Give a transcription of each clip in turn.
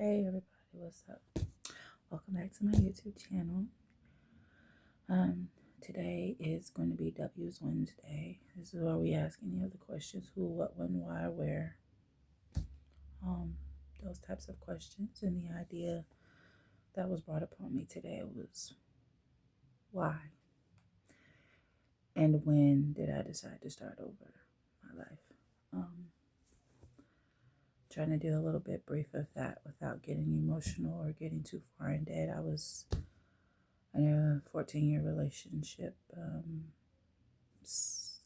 Hey everybody, what's up? Welcome back to my YouTube channel. Today is going to be W's Wednesday. This is where we ask any of the questions: who, what, when, why, where. Those types of questions. And the idea that was brought upon me today was why and when did I decide to start over my life? Trying to do a little bit brief of that without getting emotional or getting too far in debt. I was in a 14-year relationship,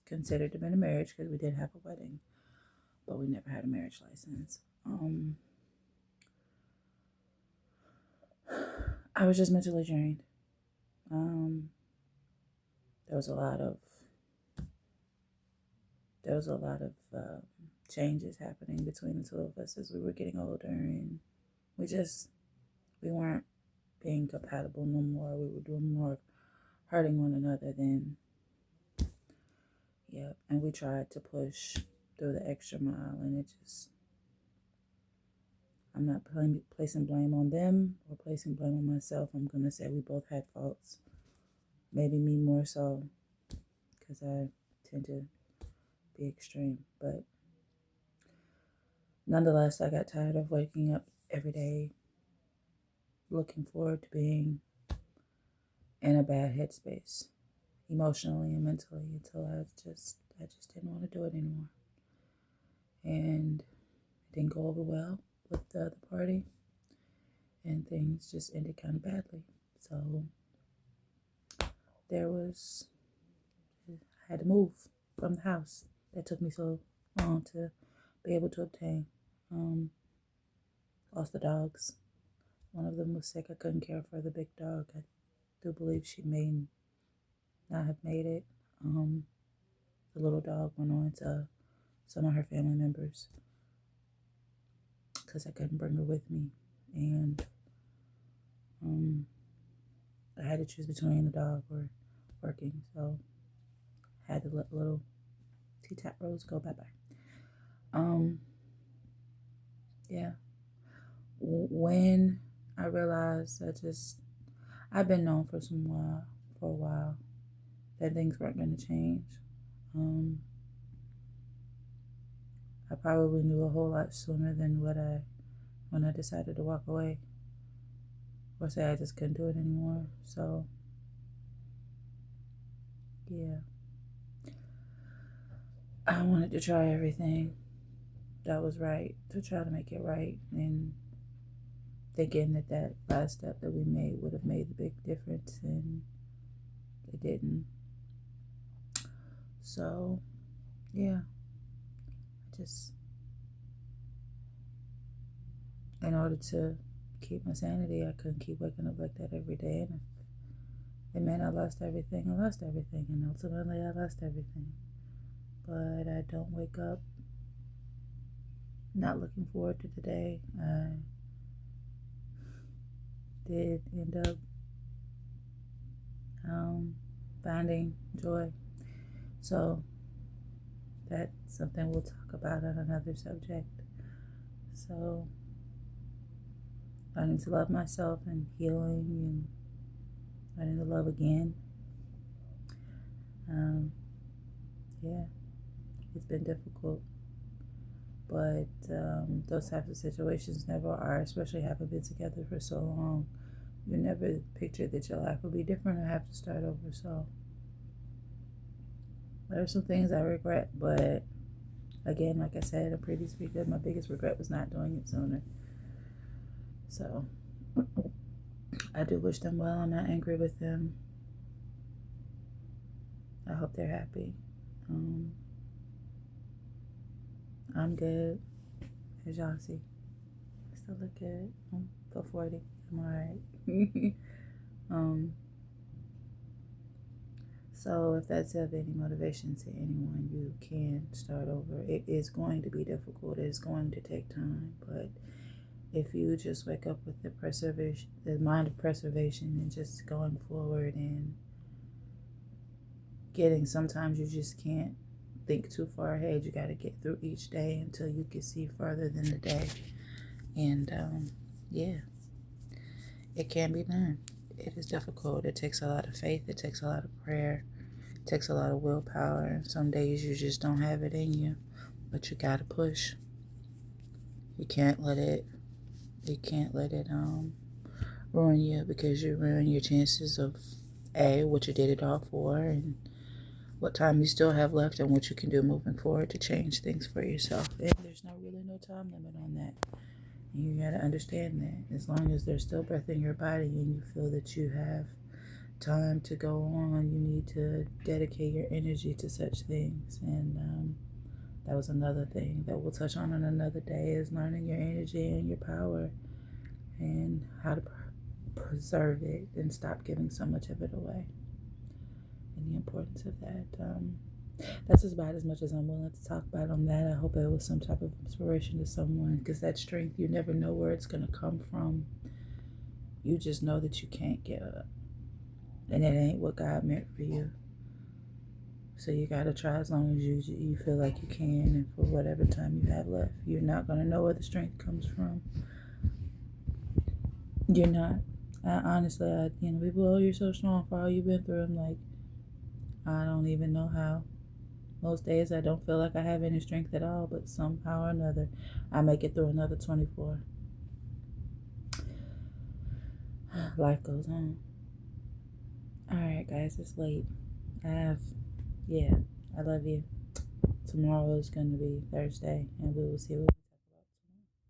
considered to be a marriage because we did have a wedding, but we never had a marriage license. I was just mentally drained. There was a lot of changes happening between the two of us as we were getting older, and we weren't being compatible no more. We were doing more hurting one another than and we tried to push through the extra mile, and I'm not placing blame on them or placing blame on myself. I'm going to say we both had faults. Maybe me more so because I tend to be extreme. But nonetheless, I got tired of waking up every day looking forward to being in a bad headspace emotionally and mentally until I just didn't want to do it anymore. And it didn't go over well with the other party, and things just ended kind of badly. So I had to move from the house that took me so long to be able to obtain. Lost the dogs. One of them was sick. I couldn't care for the big dog. I do believe she may not have made it. The little dog went on to some of her family members because I couldn't bring her with me. And I had to choose between the dog or working. So I had to let little T-Tat Rose go bye-bye. Yeah. When I realized I've been known for a while that things weren't going to change. I probably knew a whole lot sooner than when I decided to walk away or say I just couldn't do it anymore. So, yeah. I wanted to try everything that was right to try to make it right, and thinking that last step that we made would have made the big difference, and it didn't. So, yeah, in order to keep my sanity, I couldn't keep waking up like that every day. And if it meant I lost everything, I lost everything. And ultimately, I lost everything. But I don't wake up not looking forward to the day. I did end up finding joy. So that's something we'll talk about on another subject. So learning to love myself and healing and learning to love again. Yeah, it's been difficult, but those types of situations never are, especially having been together for so long. You never pictured that your life would be different or have to start over. So there are some things I regret, but again, like I said in a previous video, my biggest regret was not doing it sooner. So I do wish them well. I'm not angry with them. I hope they're happy. I'm good, as y'all see. I still look good. I'm for 40. I'm alright. So if that's of any motivation to anyone, you can start over. It is going to be difficult. It is going to take time, but if you just wake up with the mind of preservation, and just going forward and sometimes you just can't think too far ahead. You got to get through each day until you can see further than the day. And yeah, it can be done. It is difficult. It takes a lot of faith. It takes a lot of prayer. It takes a lot of willpower. Some days you just don't have it in you, but you gotta push. You can't let it. You can't let it ruin you, because you ruin your chances of what you did it all for, and what time you still have left, and what you can do moving forward to change things for yourself. And there's really no time limit on that. And you gotta understand that as long as there's still breath in your body and you feel that you have time to go on, you need to dedicate your energy to such things. And that was another thing that we'll touch on another day, is learning your energy and your power and how to preserve it and stop giving so much of it away, and the importance of that. That's about as much as I'm willing to talk about on that. I hope it was some type of inspiration to someone, because that strength, you never know where it's going to come from. You just know that you can't give up, and it ain't what God meant for you. So you got to try as long as you feel like you can, and for whatever time you have left. You're not going to know where the strength comes from. You're not. Honestly, people, oh, you're so strong for all you've been through. I'm like, I don't even know how. Most days I don't feel like I have any strength at all, but somehow or another, I make it through another 24. Life goes on. All right, guys, it's late. I love you. Tomorrow is going to be Thursday, and we will see what